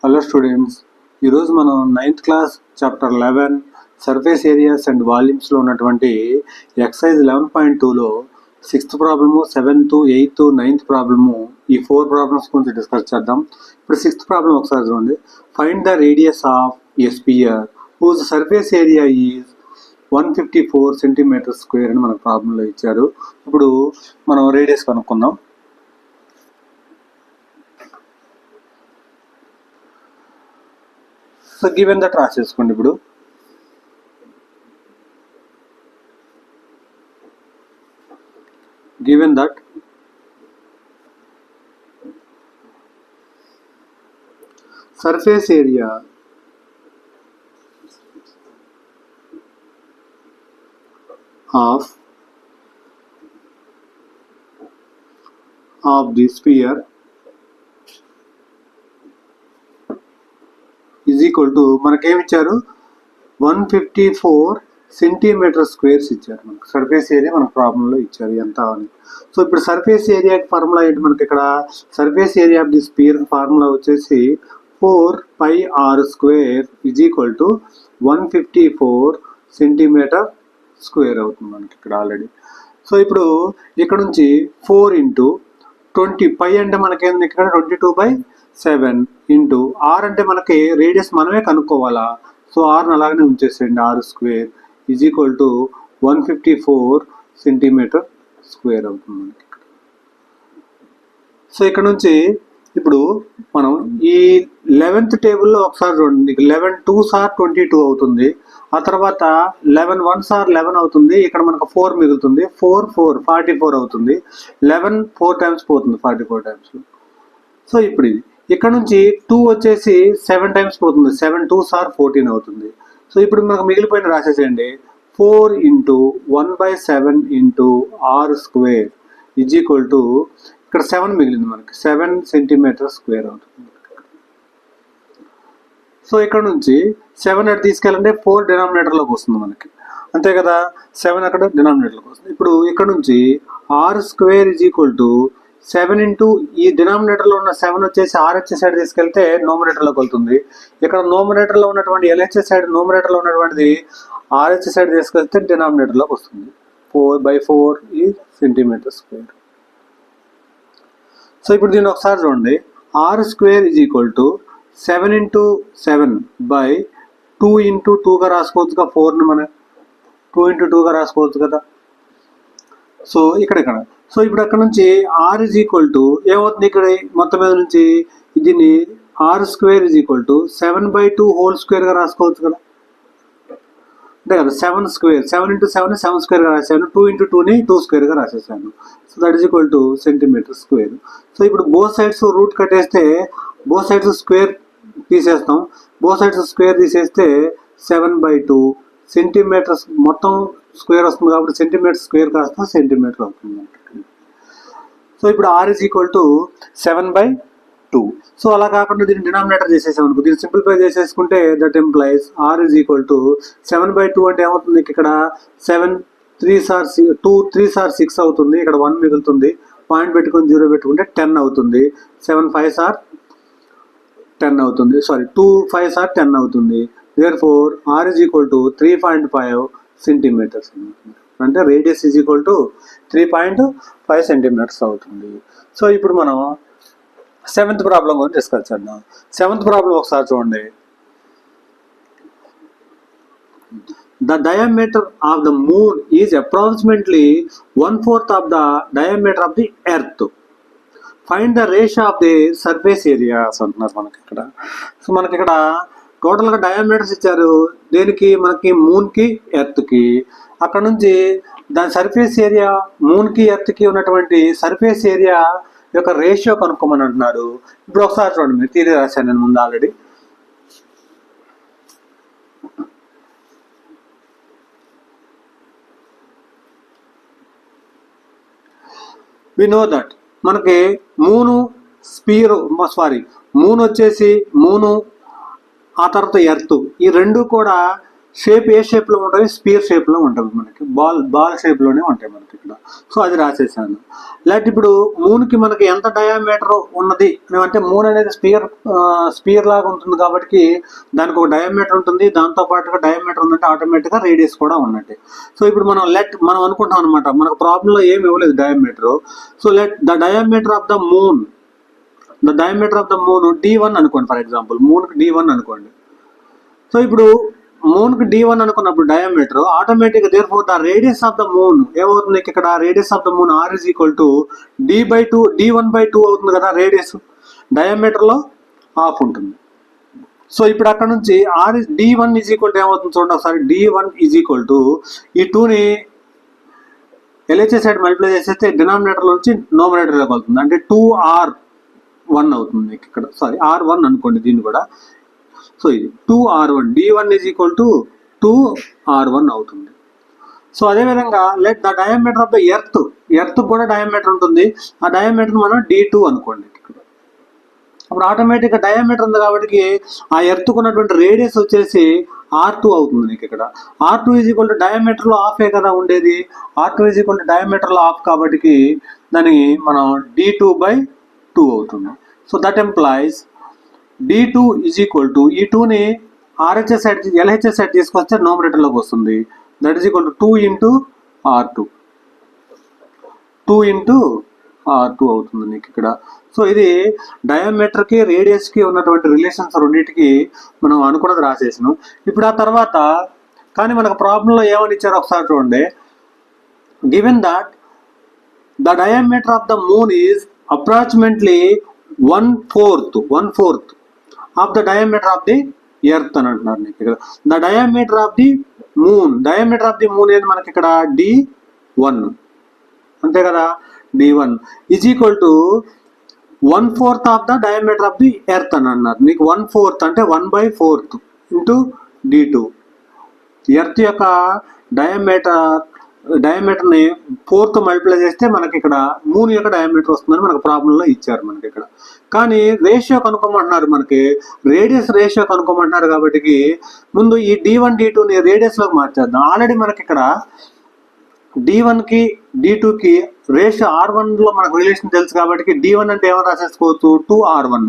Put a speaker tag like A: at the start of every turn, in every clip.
A: Hello students, ఈరోజు మనం 9th class chapter 11 surface areas and వాల్యూమ్స్లో ఉన్నటువంటి exercise 11.2లో 6th problem, 7th, 8th, 9th problem, ఈ 4 ప్రాబ్లమ్స్ గురించి డిస్కస్ చేద్దాం. ఇప్పుడు 6th ప్రాబ్లం ఒకసారి చూడండి. Find the radius of a sphere whose surface area is 154 centimetre square అని మనకు ప్రాబ్లంలో ఇచ్చారు. ఇప్పుడు మనం రేడియస్ కనుక్కుందాం. సో గివెన్ దట్ రాసేసుకోండి. ఇప్పుడు given that surface area of the sphere is equal to మనకేమి ఇచ్చారు, 154 సెంటీమీటర్ స్క్వేర్స్ ఇచ్చారు. మనకు సర్ఫేస్ ఏరియా మన ప్రాబ్లంలో ఇచ్చారు ఎంత అని. సో ఇప్పుడు సర్ఫేస్ ఏరియా ఫార్ములా ఏంటి, మనకి ఇక్కడ surface area of the sphere formula వచ్చేసి 4πr² is equal to 154 centimetre square అవుతుంది మనకి ఇక్కడ ఆల్రెడీ. సో ఇప్పుడు ఇక్కడ నుంచి 4 × 20 పై అంటే మనకేంది ఇక్కడ 22/7 ఇంటూ ఆర్ అంటే మనకి రేడియస్ మనమే కనుక్కోవాలా. సో ఆర్ని అలాగనే ఉంచేసేయండి. r² is equal to 154 centimetre square అవుతుంది మనకి ఇక్కడ. సో ఇక్కడ నుంచి ఇప్పుడు మనం ఈ 11th టేబుల్లో ఒకసారి చూడండి. 11 2s are 22 అవుతుంది. ఆ తర్వాత 11 1s are 11 అవుతుంది. ఇక్కడ మనకు 4 మిగులుతుంది. 4 4 44 అవుతుంది. 11 4 టైమ్స్ పోతుంది, 44 టైమ్స్. సో ఇప్పుడు ఇది ఇక్కడ నుంచి 2 వచ్చేసి 7 టైమ్స్ పోతుంది. 7 2s are 14 అవుతుంది. సో ఇప్పుడు మనకు మిగిలిపోయిన రాసేసేయండి. 4 × 1/7 into r² is equal to ఇక్కడ 7 మిగిలింది మనకి, 7 సెంటీమీటర్ స్క్వేర్ అవుతుంది. సో ఇక్కడ నుంచి 7 అటు తీసుకెళ్ళంటే 4 డినామినేటర్లోకి వస్తుంది మనకి, అంతే కదా. 7 అక్కడ డినామినేటర్లోకి వస్తుంది. ఇప్పుడు ఇక్కడ నుంచి r² is equal to 7 into ఈ డినామినేటర్లో ఉన్న 7 వచ్చేసి RHS సైడ్ తీసుకెళ్తే నోమినేటర్లోకి వెళ్తుంది. ఇక్కడ నోమినేటర్లో ఉన్నటువంటి LHS సైడ్ నోమినేటర్లో ఉన్నటువంటిది RHS సైడ్ తీసుకెళ్తే డినామినేటర్లోకి వస్తుంది. 4/4 ఈ సెంటీమీటర్ స్క్వేర్. సో ఇప్పుడు దీన్ని ఒకసారి చూడండి. r² is equal to 7 × 7/2 × 2గా రాసుకోవచ్చుగా. 4ని మనం 2 × 2గా రాసుకోవచ్చు కదా. సో ఇక్కడ సో ఇప్పుడు అక్కడ నుంచి r ఈజ్ ఈక్వల్ టు ఏమవుతుంది, ఇక్కడ మొత్తం మీద నుంచి దీన్ని r² is equal to 7/2 whole స్క్వేర్గా రాసుకోవచ్చు కదా, అంతే కదా. 7 స్క్వేర్, 7 × 7 7 స్క్వేర్గా రాశాను. 2 × 2ని 2 స్క్వేర్గా రాసేసాను. So that is equal to centimetre square. So ఇప్పుడు బోత్ సైడ్స్ రూట్ కట్టేస్తే బోత్ సైడ్స్ స్క్వేర్ తీసేస్తాం. బోత్ సైడ్స్ స్క్వేర్ తీసేస్తే 7/2 సెంటీమీటర్స్ మొత్తం స్క్వేర్ వస్తుంది కాబట్టి సెంటీమీటర్ స్క్వేర్ కాస్త సెంటీమీటర్ అవుతుంది. సో ఇప్పుడు r is equal to 7/2. So అలా కాకుండా దీన్ని డినామినేటర్ చేసేసాం అనుకో, దీన్ని సింప్లిఫై చేసేసుకుంటే that implies r is equal to 7/2 అంటే ఏమవుతుంది, ఇక్కడ 7 3s are 2 3s are 6 అవుతుంది. ఇక్కడ 1 మిగులుతుంది. పాయింట్ పెట్టుకొని 0 పెట్టుకుంటే 10 అవుతుంది. 7 5s are 10 అవుతుంది. సారీ 2 5s are 10 అవుతుంది. Therefore r is equal to 3.5 centimetres అంటే radius is equal to 3.5 centimetres అవుతుంది. సో ఇప్పుడు మనం 7th ప్రాబ్లం గురించి డిస్కస్ చేద్దాం. 7th ప్రాబ్లం ఒకసారి చూడండి. The diameter of the moon is approximately 1/4 of the diameter of the earth. Find the ratio of the surface areas అంటున్నారు మనకి ఇక్కడ. సో మనకి ఇక్కడ టోటల్గా డయామీటర్స్ ఇచ్చారు. దేనికి, మనకి మూన్కి ఎర్త్కి. అక్కడ నుంచి దాని సర్ఫేస్ ఏరియా మూన్కి ఎర్త్కి ఉన్నటువంటి సర్ఫేస్ ఏరియా యొక్క రేషియో కనుక్కోమని అంటున్నారు. ఇప్పుడు ఒకసారి చూడండి, మీరు థియరీ రాశాను నేను ముందు ఆల్రెడీ. వి నో దట్ మనకి మూన్ వచ్చేసి మూను, ఆ తర్వాత ఎర్త్, ఈ రెండు కూడా షేప్ ఏ షేప్లో ఉంటాయి, స్పియర్ షేప్లో ఉంటుంది మనకి, బాల్ షేప్లోనే ఉంటాయి మనకి ఇక్కడ. సో అది రాసేసాను. లేకపోతే ఇప్పుడు మూన్కి మనకి ఎంత డయామీటర్ ఉన్నది అంటే, మూన్ అనేది స్పియర్ లాగా ఉంటుంది కాబట్టి దానికి ఒక డయామీటర్ ఉంటుంది, దాంతో పాటుగా డయామీటర్ ఉన్నట్టు ఆటోమేటిక్గా రేడియస్ కూడా ఉన్నట్టు. సో ఇప్పుడు మనం అనుకుంటాం అనమాట, మనకు ప్రాబ్లంలో ఏమి ఇవ్వలేదు diameter. So the diameter of the moon D1 అనుకోండి. ఫర్ ఎగ్జాంపుల్ మూన్కి D1 అనుకోండి. సో ఇప్పుడు మూన్కి D1 అనుకున్నప్పుడు డయామీటర్ ఆటోమేటిక్గా therefore the radius of the moon ఏమవుతుంది, ఇక్కడ radius of the moon R is equal to D1/2 అవుతుంది కదా. రేడియస్ డయామీటర్లో హాఫ్ ఉంటుంది. సో ఇప్పుడు అక్కడ నుంచి D1 is equal to ఏమవుతుంది చూడండి ఒకసారి. D1 is equal to ఈ 2ని LHS సైడ్ మల్టిప్లై చేసేస్తే డినామినేటర్లో నుంచి నోమినేటర్లోకి వెళ్తుంది, అంటే 2R1 అవుతుంది ఇక్కడ. సారీ R1 అనుకోండి దీన్ని కూడా. సో ఇది 2R1, D1 is equal to 2R1 అవుతుంది. సో అదేవిధంగా let the diameter of the earth కూడా డయామీటర్ ఉంటుంది. ఆ డయామీటర్ మనం D2 అనుకోండి ఇక్కడ. అప్పుడు ఆటోమేటిక్గా డయామీటర్ ఉంది కాబట్టి ఆ ఎర్త్కు ఉన్నటువంటి రేడియస్ వచ్చేసి R2 అవుతుంది నీకు ఇక్కడ. R2 is equal to డయామీటర్లో హాఫే కదా ఉండేది. R2 is equal to డయామీటర్లో హాఫ్ కాబట్టి దానికి మనం D2/2 అవుతుంది. So that implies D2 is equal to ఈ 2ని LHS సైడ్ తీసుకొస్తే నోమినేటర్లోకి వస్తుంది. That is equal to 2 into R2 అవుతుంది నీకు ఇక్కడ. సో ఇది డయామీటర్కి రేడియస్కి ఉన్నటువంటి రిలేషన్స్ రెండింటికి మనం అనుకున్నది రాసేసాను. ఇప్పుడు ఆ తర్వాత కానీ మనకు ప్రాబ్లంలో ఏమని ఇచ్చారో ఒకసారి చూడండి. Given that the diameter of the moon is approximately 1/4 of the diameter of the earth అని అంటున్నారు నీకు ఇక్కడ. The diameter of the moon ఏంటి మనకి ఇక్కడ D1 అంతే కదా. D1 is equal to 1/4 of the diameter of the earth అని అన్నారు నీకు. 1/4 అంటే 1/4 ఇంటూ D2. ఎర్త్ యొక్క డయామీటర్ని 4తో మల్టిప్లై చేస్తే మనకి ఇక్కడ మూన్ యొక్క డయామీటర్ వస్తుందని మనకు ప్రాబ్లంలో ఇచ్చారు మనకి ఇక్కడ. కానీ రేషియో కనుక్కోమంటున్నారు, మనకి రేడియస్ రేషియో కనుక్కోమంటున్నారు కాబట్టి ముందు ఈ D1 D2ని రేడియస్లోకి మార్చేద్దాం. ఆల్రెడీ మనకి ఇక్కడ D1కి D2కి రేషియో R1లో మనకు రిలేషన్ తెలుసు కాబట్టి D1 అంటే ఏమో రాసేసుకోవచ్చు 2R1,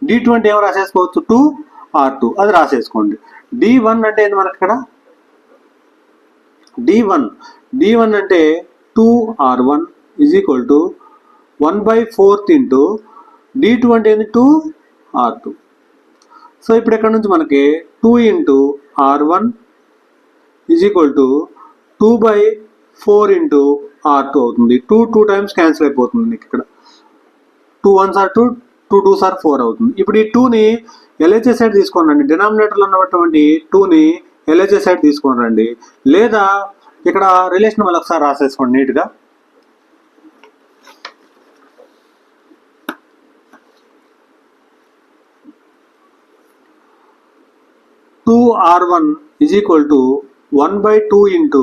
A: D2 అంటే ఏమో రాసేసుకోవచ్చు 2R2. అది రాసేసుకోండి. D1 అంటే ఏంటి మనకి ఇక్కడ D1 అంటే 2R1 is equal to 1/4 into D2 అంటే ఏంటి 2R2. సో ఇప్పుడు ఇక్కడ నుంచి మనకి 2 into R1 is equal to 2/4 into R2 అవుతుంది. 2 times క్యాన్సిల్ అయిపోతుంది మీకు ఇక్కడ. 2 1s are 2, 2 2s are 4 అవుతుంది. ఇప్పుడు ఈ 2ని LHS సైడ్ తీసుకొని రండి. డినామినేటర్లో ఉన్నటువంటి 2ని LHS సైడ్ తీసుకొని రండి. లేదా ఇక్కడ రిలేషన్ మళ్ళీ ఒకసారి రాసేసుకోండి నీట్గా. R1 is equal to 1/2 into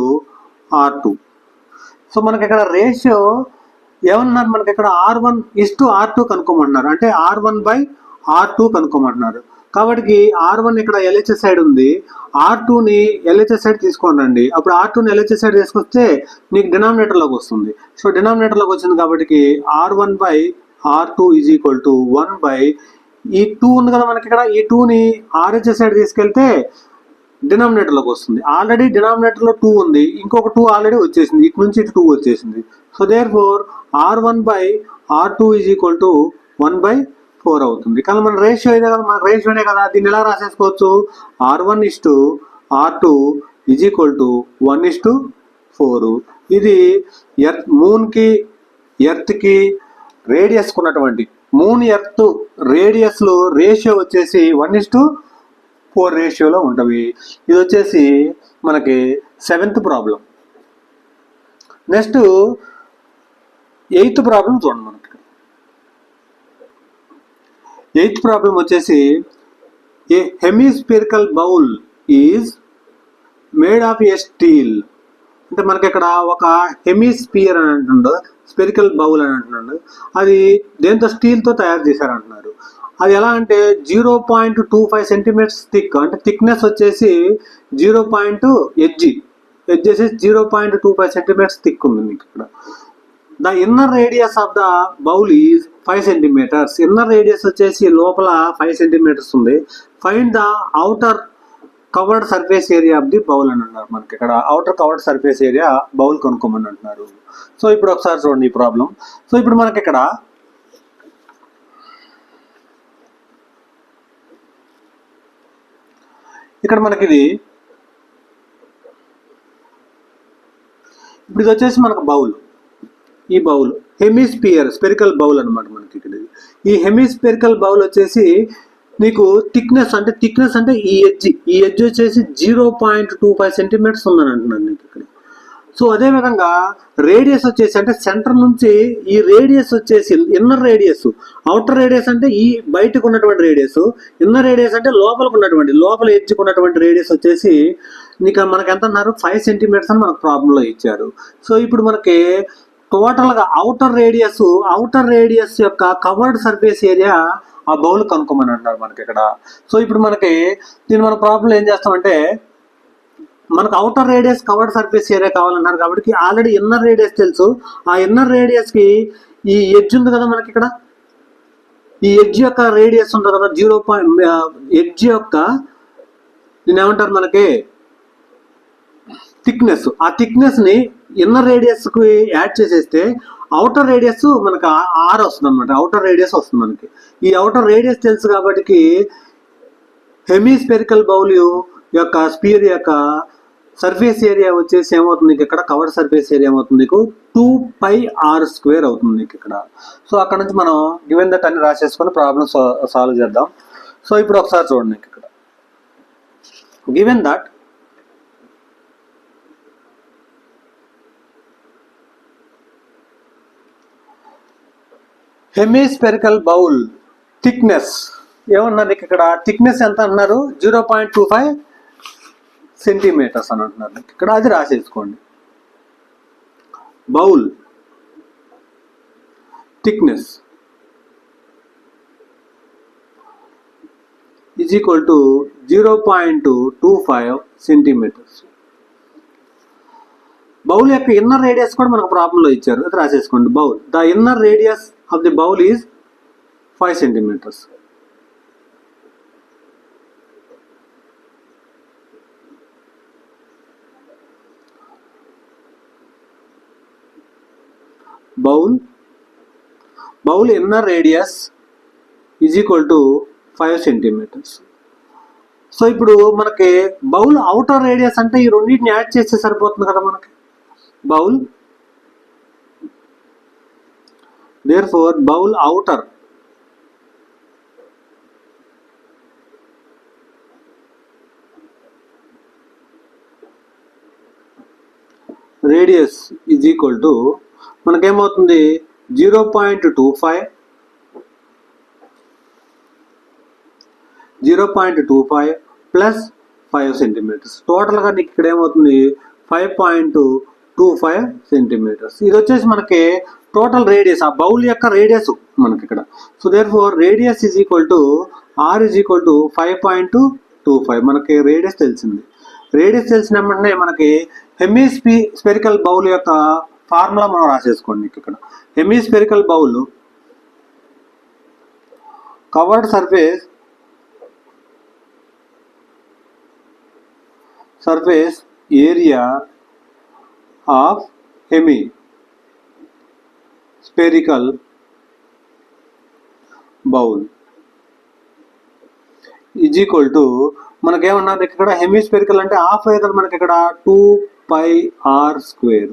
A: R2. So మనకి ఇక్కడ రేషియో ఏమన్నారు, మనకి ఇక్కడ R1 is to R2 కనుక్కోమంటున్నారు, అంటే R1/R2 కనుక్కోమంటున్నారు. కాబట్టి R1 ఇక్కడ LHS సైడ్ ఉంది, R2ని LHS సైడ్ తీసుకొని రండి. అప్పుడు R2ని LHS సైడ్ తీసుకొస్తే మీకు డినామినేటర్లోకి వస్తుంది. సో డినామినేటర్లోకి వచ్చింది కాబట్టి R1/R2 is equal to 1/ ఈ 2 ఉంది కదా మనకి ఇక్కడ. ఈ 2ని RHS సైడ్ తీసుకెళ్తే డినామినేటర్లోకి వస్తుంది. ఆల్రెడీ డినామినేటర్లో 2 ఉంది, ఇంకొక 2 ఆల్రెడీ వచ్చేసింది, ఇటు నుంచి ఇటు 2 వచ్చేసింది. So therefore R1/R2 is equal to 1/4 అవుతుంది. కానీ మన రేషియో ఇదే కదా, మనకు రేషియోనే కదా. దీన్ని ఎలా రాసేసుకోవచ్చు, R1 is to R2 is equal to 1:4. ఇది మూన్కి ఎర్త్కి రేడియస్కి ఉన్నటువంటి మూన్ ఎర్త్ రేడియస్లో రేషియో వచ్చేసి 1:4 రేషియోలో ఉంటుంది. ఇది వచ్చేసి మనకి 7th problem. Next 8th problem చూడండి. మనకి 8th ప్రాబ్లం వచ్చేసి a hemispherical bowl is made of a steel. అంటే మనకి ఇక్కడ ఒక హెమిస్పియర్ అని అంటుండో, స్పెరికల్ బౌల్ అని అంటున్నాడు, అది దేంతో స్టీల్తో తయారు చేశారంటున్నారు. అది ఎలా అంటే 0.25 సెంటీమీటర్స్ థిక్, అంటే థిక్నెస్ వచ్చేసి 0. ఎడ్జ్ వచ్చేసి 0.25 సెంటీమీటర్స్ థిక్ ఉంది మీకు ఇక్కడ. The inner radius of the bowl is 5 centimetres. Inner radius వచ్చేసి లోపల 5 సెంటీమీటర్స్ ఉంది. Find the outer curved surface area of the bowl అని అన్నారు మనకి ఇక్కడ. Outer curved surface area bowl కనుక్కోమని అంటున్నారు. సో ఇప్పుడు ఒకసారి చూడండి ఈ ప్రాబ్లం. సో ఇప్పుడు మనకి ఇక్కడ మనకి ఇప్పుడు ఇది వచ్చేసి మనకు బౌల్. ఈ బౌల్ స్పెరికల్ బౌల్ అనమాట మనకి ఇక్కడ. ఈ హెమిస్పెరికల్ బౌల్ వచ్చేసి నీకు థిక్నెస్ అంటే ఈ ఎడ్జ్ వచ్చేసి 0.25 సెంటీమీటర్స్ ఉందని అంటున్నాను నీకు ఇక్కడ. సో అదేవిధంగా రేడియస్ వచ్చేసి అంటే సెంటర్ నుంచి ఈ రేడియస్ వచ్చేసి ఇన్నర్ రేడియస్, అవుటర్ రేడియస్ అంటే ఈ బయటకు ఉన్నటువంటి రేడియస్, ఇన్నర్ రేడియస్ అంటే లోపల ఎడ్జ్కి ఉన్నటువంటి రేడియస్ వచ్చేసి నీకు మనకి ఎంత అన్నారు 5 సెంటీమీటర్స్ అని మనకు ప్రాబ్లంలో ఇచ్చారు. సో ఇప్పుడు మనకి టోటల్గా అవుటర్ రేడియస్ యొక్క కవర్డ్ సర్ఫేస్ ఏరియా ఆ బౌల్ కనుక్కోమని అంటారు మనకి ఇక్కడ. సో ఇప్పుడు మనకి మన ప్రాబ్లం ఏం చేస్తామంటే మనకు outer radius covered surface area కావాలన్నారు కాబట్టి ఆల్రెడీ ఇన్నర్ రేడియస్ తెలుసు. ఆ ఇన్నర్ రేడియస్కి ఈ ఎడ్జ్ ఉంది కదా మనకి ఇక్కడ, ఈ ఎడ్జ్ యొక్క రేడియస్ ఉంది కదా 0. ఎడ్జ్ యొక్క దీన్ని ఏమంటారు మనకి థిక్నెస్. ఆ థిక్నెస్ని ఇన్నర్ రేడియస్కి యాడ్ చేసేస్తే అవుటర్ రేడియస్ మనకు R వస్తుంది అనమాట. అవుటర్ రేడియస్ వస్తుంది మనకి. ఈ అవుటర్ రేడియస్ తెలుసు కాబట్టి హెమిస్పెరికల్ బౌల్ యొక్క స్పియర్ యొక్క సర్ఫేస్ ఏరియా వచ్చేసి ఏమవుతుంది ఇక్కడ, కవర్డ్ సర్ఫేస్ ఏరియా ఏమవుతుంది నీకు 2πr² అవుతుంది నీకు ఇక్కడ. సో అక్కడ నుంచి మనం గివెన్ దట్ అని రాసేసుకొని ప్రాబ్లమ్ సాల్వ్ చేద్దాం. సో ఇప్పుడు ఒకసారి చూడండి నీకు ఇక్కడ given that hemispherical bowl thickness ఏమన్నారు నీకు ఇక్కడ, థిక్నెస్ ఎంత అంటున్నారు 0.25 సెంటీమీటర్స్ అని అంటున్నారు నీకు ఇక్కడ. అది రాసేసుకోండి. Bowl thickness is equal to 0.25 centimetres. Bowl యొక్క ఇన్నర్ రేడియస్ కూడా మనకు ప్రాబ్లంలో ఇచ్చారు, అది రాసేసుకోండి. Bowl the inner radius of the bowl is 5 centimetres. Bowl inner radius is equal to 5 centimetres. So ఇప్పుడు మనకి బౌల్ అవుటర్ రేడియస్ అంటే ఈ రెండింటిని యాడ్ చేస్తే సరిపోతుంది కదా మనకి. Bowl therefore bowl outer radius is equal to మనకేమవుతుంది 0.25 ప్లస్ 5 సెంటీమీటర్స్. టోటల్గా నీకు ఇక్కడ ఏమవుతుంది 5.25 సెంటీమీటర్స్. ఇది వచ్చేసి మనకి టోటల్ రేడియస్, ఆ బౌల్ యొక్క రేడియస్ మనకి ఇక్కడ. So therefore radius is equal to R is equal to 5.25. మనకి రేడియస్ తెలిసింది. రేడియస్ తెలిసిన వెంటనే మనకి హెమిస్పెరికల్ బౌల్ యొక్క ఫార్ములా మనం రాసేసుకోండి ఇక్కడ. Hemispherical bowl curved surface area of hemispherical bowl is equal to మనకేమన్నది ఇక్కడ హెమిస్పెరికల్ అంటే హాఫ్ అవుతుంది మనకి ఇక్కడ 2πr².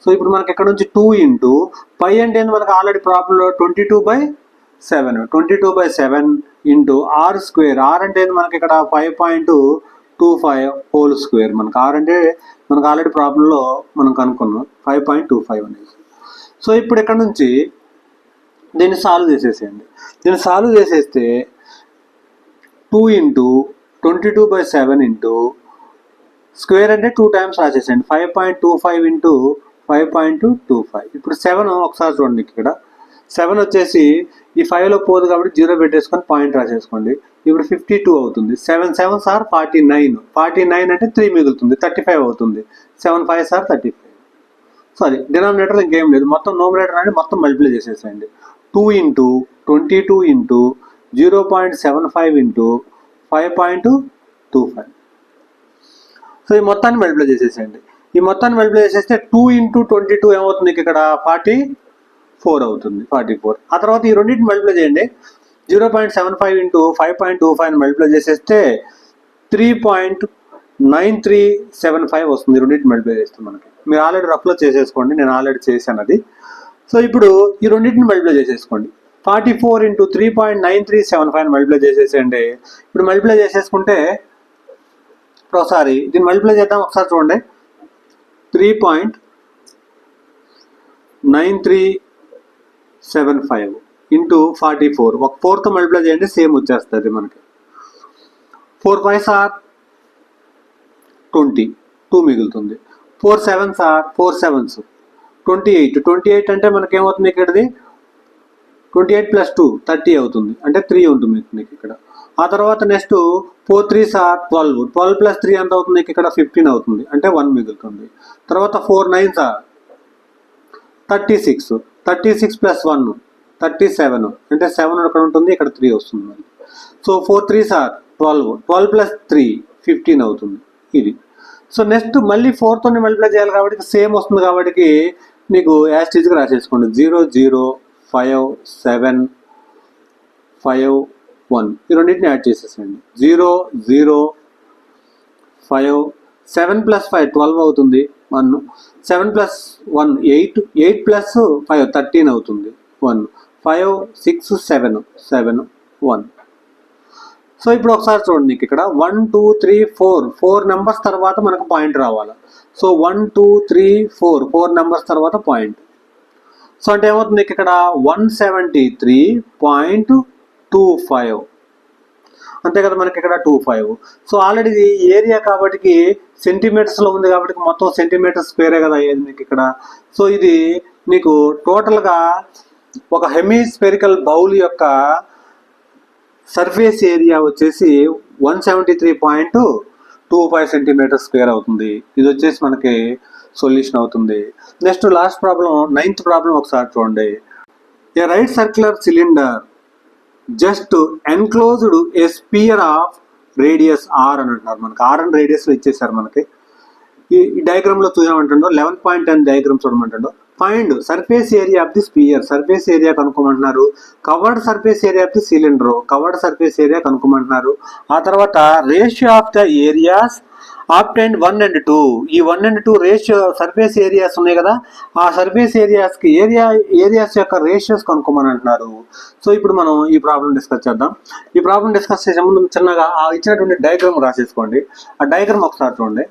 A: సో ఇప్పుడు మనకి ఇక్కడ నుంచి 2 ఇంటూ పై అంటే మనకి ఆల్రెడీ ప్రాబ్లంలో 22/7 ఇంటూ R². ఆర్ అంటే మనకి ఇక్కడ 5.25 హోల్ స్క్వేర్. మనకి ఆర్ అంటే మనకు ఆల్రెడీ ప్రాబ్లంలో మనం కనుక్కున్నాం 5.25 అనేది. సో ఇప్పుడు ఇక్కడ నుంచి దీన్ని సాల్వ్ చేసేసేయండి. దీన్ని సాల్వ్ చేసేస్తే 2 ఇంటూ 22/7 ఇంటూ స్క్వేర్ అంటే 2 టైమ్స్ రాసేసేయండి. 5.25 ఇంటూ 5.25. ఇప్పుడు 7 ఒకసారి చూడండి ఇక్కడ. 7 వచ్చేసి ఈ 5లో పోదు కాబట్టి 0 పెట్టేసుకొని పాయింట్ రాసేసుకోండి. ఇప్పుడు 52 అవుతుంది. 7 7s are 49. 49 అంటే 3 మిగులుతుంది, 35 అవుతుంది. 7 5s are 35. సారీ, డినామినేటర్ ఇంకేం లేదు, మొత్తం నోమినేటర్ అనేది మొత్తం మల్టిప్లై చేసేసేయండి. 2 ఇంటూ 22 ఇంటూ 0.75 ఇంటూ 5.25. సో ఈ మొత్తాన్ని మల్టిప్లై చేసేసేయండి. ఈ మొత్తాన్ని మల్టిప్లై చేసేస్తే 2 ఇంటూ 22 ఏమవుతుంది ఇక్కడ 44 అవుతుంది, 44. ఆ తర్వాత ఈ రెండింటిని మల్టిప్లై చేయండి. 0.75 ఇంటూ 5.25 మల్టిప్లై చేసేస్తే 3.9375 వస్తుంది. రెండింటిని మల్టిప్లై చేస్తే మనకి, మీరు ఆల్రెడీ రఫ్లో చేసేసుకోండి, నేను ఆల్రెడీ చేశాను అది. సో ఇప్పుడు ఈ రెండింటిని మల్టిప్లై చేసేసుకోండి. 44 ఇంటూ 3.9375 మల్టిప్లై చేసేసేయండి. ఇప్పుడు మల్టిప్లై చేసేసుకుంటే ఒకసారి దీన్ని మల్టిప్లై చేద్దాం, ఒకసారి చూడండి. 3.9375 ఇంటూ 44, ఒక 4తో మల్టిప్లై చేయండి, సేమ్ వచ్చేస్తుంది మనకి. 4 5s are 20, 2 మిగులుతుంది. 4 7s are 4 7s 28. 28 అంటే మనకి ఏమవుతుంది ఇక్కడది 28 + 2 30 అవుతుంది, అంటే 3 ఉంటుంది మీకు ఇక్కడ. ఆ తర్వాత నెక్స్ట్ 4 3s are 12. 12 + 3 ఎంత అవుతుంది ఇక్కడ 15 అవుతుంది, అంటే 1 మిగులుతుంది. తర్వాత 4 9s are 36. 36 + 1 37, అంటే 7 అక్కడ ఉంటుంది, ఇక్కడ 3 వస్తుంది. So 4 3s are 12. 12 + 3 15 అవుతుంది ఇది. సో నెక్స్ట్ మళ్ళీ 4తో మల్టిప్లై చేయాలి కాబట్టి సేమ్ వస్తుంది, కాబట్టి మీకు యాజ్ టీజ్గా రాసేసుకోండి. 0 0 5 7 5 1 ఈ రెండింటిని యాడ్ చేసేసండి. 0 0 5 7 + 5 12 అవుతుంది, 1. 7 + 1 8 8 + 5 13 అవుతుంది, 1. 5 6 7 7 1. సో ఇప్పుడు ఒకసారి చూడండి, నీకు ఇక్కడ 1 2 3 4 నెంబర్స్ తర్వాత మనకు పాయింట్ రావాలి. సో 1 2 3 4 నెంబర్స్ తర్వాత పాయింట్. సో అంటే ఏమవుతుంది నీకు ఇక్కడ 173.25, అంతే కదా మనకి ఇక్కడ 25. సో ఆల్రెడీ ఇది ఏరియా కాబట్టి సెంటీమీటర్స్లో ఉంది కాబట్టి మొత్తం సెంటీమీటర్ స్క్వేరే కదా అయ్యేది మీకు ఇక్కడ. సో ఇది నీకు టోటల్గా ఒక హెమిస్పెరికల్ బౌల్ యొక్క సర్ఫేస్ ఏరియా వచ్చేసి 173.25 సెంటీమీటర్ స్క్వేర్ అవుతుంది. ఇది వచ్చేసి మనకి సొల్యూషన్ అవుతుంది. Next last problem, 9th problem ఒకసారి చూడండి. A right circular cylinder just enclosed a sphere of radius r అని అంటున్నారు. మనకి ఆర్ అండ్ రేడియస్లో ఇచ్చేసారు మనకి. ఈ డయాగ్రామ్లో చూసామంటుండో 11.10 డయాగ్రామ్ చూడమంటుండో. Find surface area of the sphere, surface area కనుక్కోమంటున్నారు. Curved surface area of the cylinder, curved surface area కనుక్కోమంటున్నారు. ఆ తర్వాత ratio of the areas obtained 1 and 2. ఈ 1 and 2 రేషియో సర్ఫేస్ ఏరియాస్ ఉన్నాయి కదా, ఆ సర్ఫేస్ ఏరియాస్కి ఏరియాస్ యొక్క రేషియోస్ కనుక్కోమని అంటున్నారు. సో ఇప్పుడు మనం ఈ ప్రాబ్లం డిస్కస్ చేద్దాం. ఈ ప్రాబ్లం డిస్కస్ చేసే ముందు చిన్నగా ఆ ఇచ్చినటువంటి డయాగ్రామ్ రాసేసుకోండి. ఆ డయాగ్రామ్ ఒకసారి చూడండి.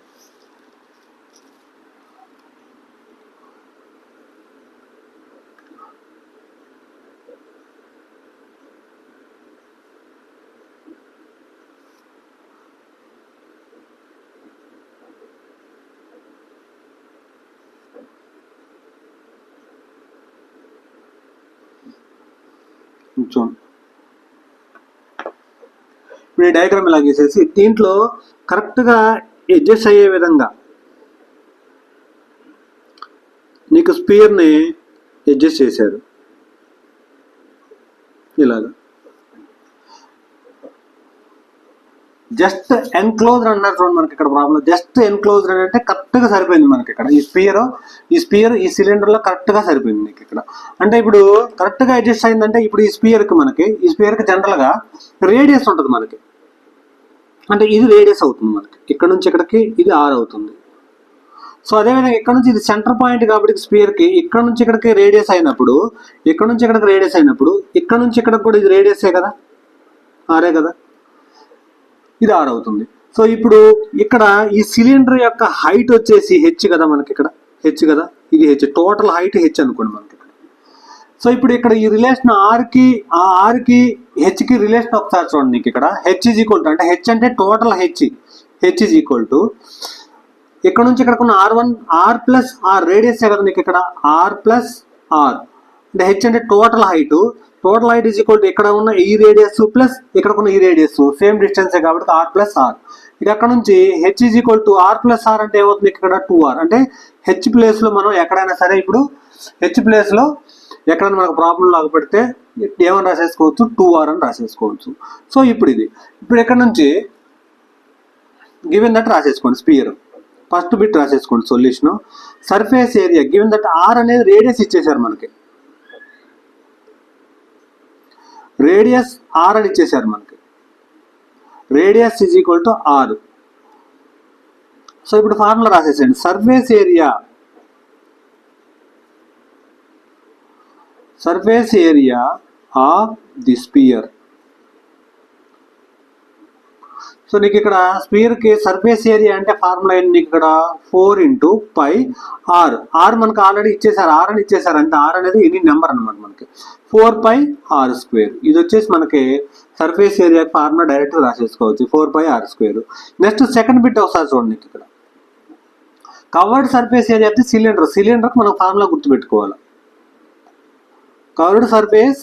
A: ఇప్పుడు ఈ డయాగ్రామ్ ఇలా గీసేసి దీంట్లో కరెక్ట్గా అడ్జస్ట్ అయ్యే విధంగా నీకు స్పియర్ని అడ్జస్ట్ చేశారు ఇలాగా. జస్ట్ ఎన్క్లోజ్డ్ అన్నారు చూడండి మనకి ఇక్కడ ప్రాబ్లం. జస్ట్ ఎన్క్లోజ్డ్ అంటే కరెక్ట్గా సరిపోయింది మనకి ఇక్కడ. ఈ స్పియర్ ఈ సిలిండర్లో కరెక్ట్గా సరిపోయింది మీకు ఇక్కడ. అంటే ఇప్పుడు కరెక్ట్గా అడ్జస్ట్ అయిందంటే ఇప్పుడు ఈ స్పియర్కి జనరల్గా రేడియస్ ఉంటుంది మనకి. అంటే ఇది రేడియస్ అవుతుంది మనకి, ఇక్కడ నుంచి ఇక్కడికి ఇది R అవుతుంది. సో అదేవిధంగా ఇక్కడ నుంచి ఇది సెంటర్ పాయింట్ కాబట్టి స్పియర్కి ఇక్కడ నుంచి ఇక్కడికి రేడియస్ అయినప్పుడు, ఇక్కడ నుంచి ఇక్కడికి రేడియస్ అయినప్పుడు ఇక్కడ నుంచి ఇక్కడికి కూడా ఇది రేడియసే కదా, ఆరే కదా, ఇది R అవుతుంది. సో ఇప్పుడు ఇక్కడ ఈ సిలిండర్ యొక్క హైట్ వచ్చేసి హెచ్ కదా మనకి, ఇక్కడ హెచ్ కదా, ఇది హెచ్, టోటల్ హైట్ హెచ్ అనుకోండి మనకి ఇక్కడ. సో ఇప్పుడు ఇక్కడ ఈ రిలేషన్ ఆర్కి హెచ్కి రిలేషన్ ఒకసారి చూడండి. నీకు ఇక్కడ హెచ్ ఈజ్ ఈక్వల్ టు, అంటే హెచ్ అంటే total H is equal to ఇక్కడ నుంచి ఇక్కడికి ఉన్న R1 R plus R radius కదా నీకు ఇక్కడ, R ప్లస్ R అంటే హెచ్ అంటే total height is equal to ఇక్కడ ఉన్న ఈ రేడియస్ ప్లస్ ఇక్కడ ఉన్న ఈ రేడియస్ సేమ్ డిస్టెన్సే కాబట్టి ఆర్ ప్లస్ ఆర్. ఇక అక్కడ నుంచి H is equal to R plus R అంటే ఏమవుతుంది ఇక్కడ 2r. అంటే హెచ్ ప్లేస్లో మనం ఎక్కడైనా సరే ఇప్పుడు హెచ్ ప్లేస్లో ఎక్కడైనా మనకు ప్రాబ్లం లాగపడితే ఏమని రాసేసుకోవచ్చు 2r అని రాసేసుకోవచ్చు. సో ఇప్పుడు ఎక్కడ నుంచి గివెన్ దట్ రాసేసుకోండి స్పియర్ ఫస్ట్ బిట్ రాసేసుకోండి solution. Surface area given that r అనేది రేడియస్ ఇచ్చేసారు మనకి, రేడియస్ ఆర్ అని ఇచ్చేసారు మనకి, radius is equal to r. So ఇప్పుడు ఫార్ములా రాసేసండి. Surface area of the sphere. So నీకు ఇక్కడ స్పియర్కి సర్ఫేస్ ఏరియా అంటే ఫార్ములా ఏంటి నీకు ఇక్కడ 4 × πr. ఆర్ మనకు ఆల్రెడీ ఇచ్చేసారు, ఆర్ అని ఇచ్చేసారు. అంటే ఆర్ అనేది ఎనీ నెంబర్ అనమాట మనకి 4πr². ఇది వచ్చేసి మనకి సర్ఫేస్ ఏరియా ఫార్ములా డైరెక్ట్ రాసేసుకోవచ్చు 4πr². నెక్స్ట్ సెకండ్ బిట్ ఒకసారి చూడండి. ఇక్కడ కవర్డ్ సర్ఫేస్ ఏరియా అయితే సిలిండర్కి మనం ఫార్ములా గుర్తుపెట్టుకోవాలి. Covered surface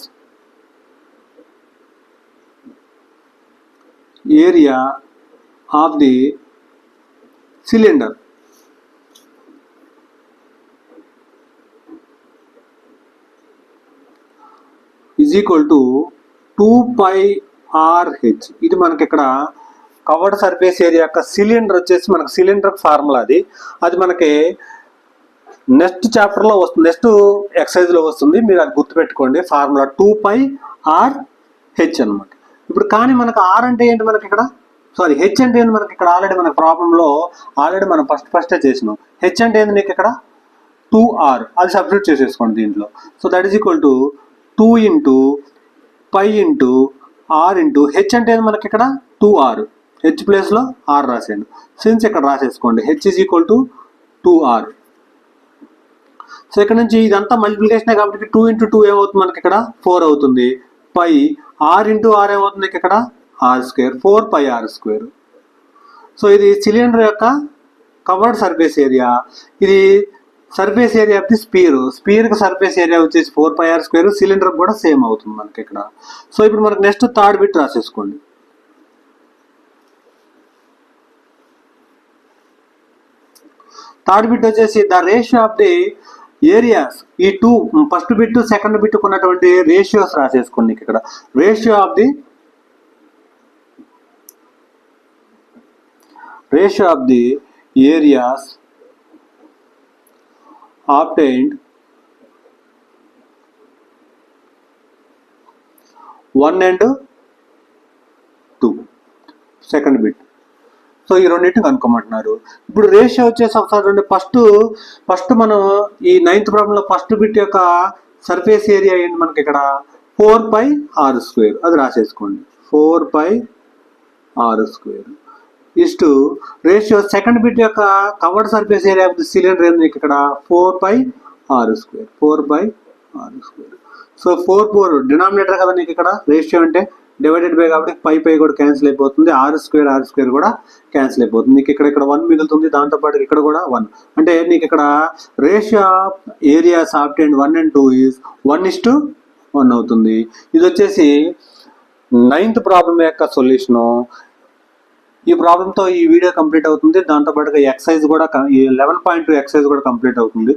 A: area of the cylinder is equal to 2πrh. ఇది మనకి ఇక్కడ కవర్డ్ సర్ఫేస్ ఏరియా యొక్క సిలిండర్ వచ్చేసి మనకి సిలిండర్ ఫార్ములా అది మనకి నెక్స్ట్ చాప్టర్లో వస్తుంది, నెక్స్ట్ ఎక్సర్సైజ్లో వస్తుంది. మీరు అది గుర్తుపెట్టుకోండి. ఫార్ములా 2πrh అనమాట. ఇప్పుడు కానీ మనకు ఆర్ అంటే ఏంటి మనకి ఇక్కడ, సారీ హెచ్ అంటే ఏంటి మనకి ఇక్కడ ఆల్రెడీ మన ప్రాబ్లంలో ఆల్రెడీ మనం ఫస్టే చేసినాం. హెచ్ అంటే ఏంటి నీకు ఇక్కడ 2r, అది సబ్స్టిట్యూట్ చేసేసుకోండి దీంట్లో. So that is equal to 2 × π × r × H అంటే ఏంటి మనకి ఇక్కడ 2r, హెచ్ ప్లేస్లో ఆర్ రాసేయండి. సిన్స్ ఇక్కడ రాసేసుకోండి h is equal to 2r. So ఇక్కడ నుంచి ఇదంతా మల్టిప్లికేషనే కాబట్టి 2 × 2 ఏమవుతుంది మనకి ఇక్కడ 4 అవుతుంది. పై r × r ఏమవుతుంది ఇక్కడ r², 4πr². సో ఇది సిలిండర్ యొక్క కవర్డ్ సర్ఫేస్ ఏరియా. ఇది సర్ఫేస్ ఏరియా ఆఫ్ ది స్పియర్కి సర్ఫేస్ ఏరియా వచ్చేసి 4πr². సిలిండర్ కూడా సేమ్ అవుతుంది మనకి ఇక్కడ. సో ఇప్పుడు మనకి నెక్స్ట్ థర్డ్ బిట్ రాసేసుకోండి. థర్డ్ బిట్ వచ్చేసి the ratio of the areas. ఈ ఫస్ట్ బిట్ సెకండ్ బిట్ ఉన్నటువంటి రేషియోస్ రాసేసుకోండి. ఇక్కడ ratio of the areas obtained 1 and 2 second bit. So ఈ రెండింటిని కనుక్కోమంటున్నారు. ఇప్పుడు రేషియో వచ్చేసి ఒకసారి ఫస్ట్ మనం ఈ 9th ప్రాబ్లంలో ఫస్ట్ బిట్ యొక్క సర్ఫేస్ ఏరియా ఏంటి మనకి ఇక్కడ 4πr². అది రాసేసుకోండి 4πr² is to ratio second bit యొక్క curved surface area of the cylinder ఏంటి ఇక్కడ 4πr². సో 4 డినామినేటర్ కదా నీకు ఇక్కడ రేషియో అంటే డివైడెడ్ బై కాబట్టి పై కూడా క్యాన్సిల్ అయిపోతుంది, r² కూడా క్యాన్సిల్ అయిపోతుంది. నీకు ఇక్కడ 1 మిగులుతుంది, దాంతోపాటు ఇక్కడ కూడా 1. అంటే నీకు ఇక్కడ ratio of areas obtained 1 and 2 is 1:1 అవుతుంది. ఇది వచ్చేసి 9th ప్రాబ్లం యొక్క సొల్యూషను. ఈ ప్రాబ్లంతో ఈ వీడియో కంప్లీట్ అవుతుంది. దాంతోపాటుగా ఎక్సైజ్ కూడా 11.2 ఎక్సైజ్ కూడా కంప్లీట్ అవుతుంది.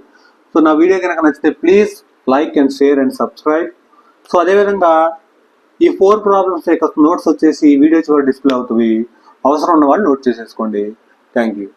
A: సో నా వీడియో కనుక నచ్చితే please like and share and subscribe. So అదేవిధంగా ఈ 4 ప్రాబ్లమ్స్ యొక్క నోట్స్ వచ్చేసి ఈ వీడియో చివరి డిస్ప్లే అవుతుంది. అవసరం ఉన్న వాళ్ళు నోట్ చేసేసుకోండి. Thank you.